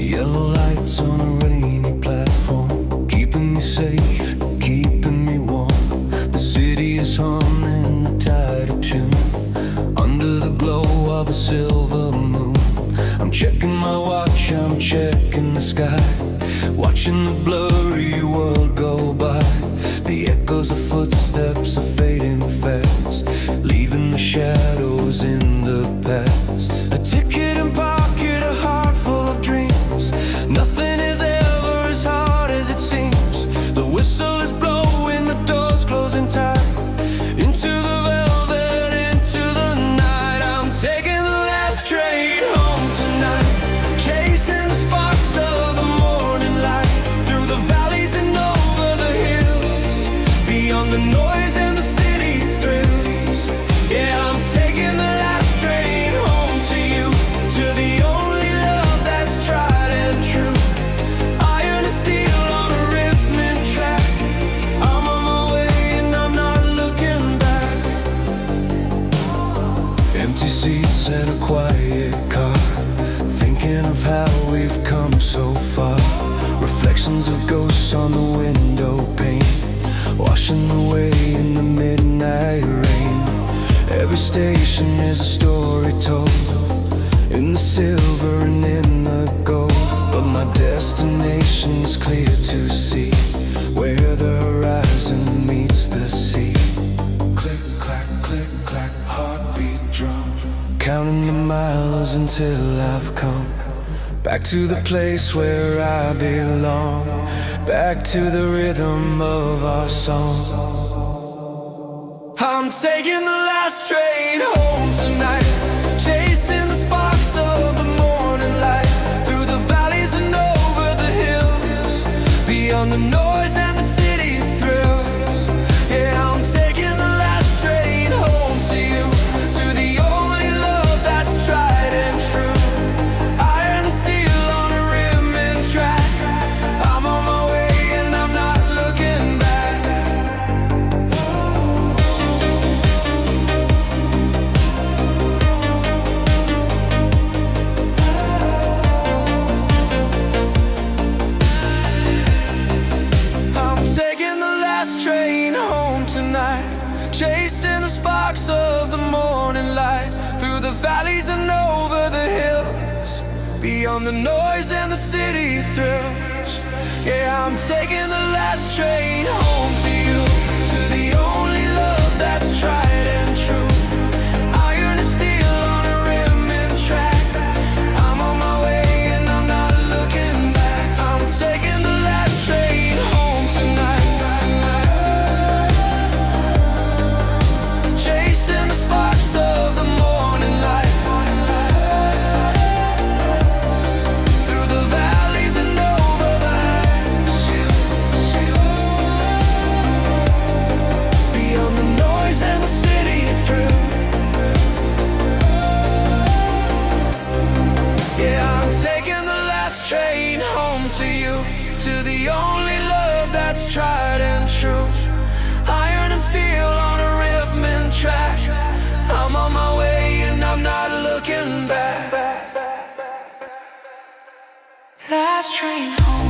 Yellow lights on a rainy platform, keeping me safe, keeping me warm. The city is humming a tighter tune, under the glow of a silver moon. I'm checking my watch, I'm checking the sky, watching the blurry world go by. The echoes of footsteps are fading fast, leaving the shadows in the past. A ticket in pocket, a heart full of dreams. Nothing is ever as hard as it seems. The whistle is blowing, the doors closing tight. Into the velvet, into the night. I'm taking the last train home tonight, chasing the sparks of the morning light, through the valleys and over the hills, beyond the noise and the city thrills. Yeah, I'm taking the last train home to you, to the only love that's tried and true. Iron and steel on a rhythmic track. I'm on my way and I'm not looking back. Empty seats and a quiet car, thinking of how we've come so far. Reflections of ghosts on the window pane, washing away in the midnight rain. Every station is a story told, in the silver and in the gold. But my destination is clear to see, where the horizon meets the sea. Click, clack, heartbeat drum, counting the miles until I've come back to the place where I belong, back to the rhythm of our song. I'm taking the last train home tonight, chasing the sparks of the morning light, through the valleys and over the hills, beyond the noise and the city thrills. Yeah, I'm taking the last train home to you, to the only love that's tried and true. Iron and steel on a rim and track. I'm on my way and I'm not looking back. I'm taking the last train home tonight, chasing the sparks of the morning light, through the valleys and over the hills, beyond the noise and the city thrills. Yeah, I'm taking the last train home to you, to the only love that's tried and true. Iron and steel on a rim and track. I'm on my way and I'm not looking back. I'm taking the last train home tonight, chasing the sparks of the morning light, through the valleys and over the hills, beyond the noise and the city thrill. Yeah, I'm taking the last train home to you, to the only love that's tried and true. Iron and steel on a rhythm track. I'm on my way and I'm not looking back. Last train home.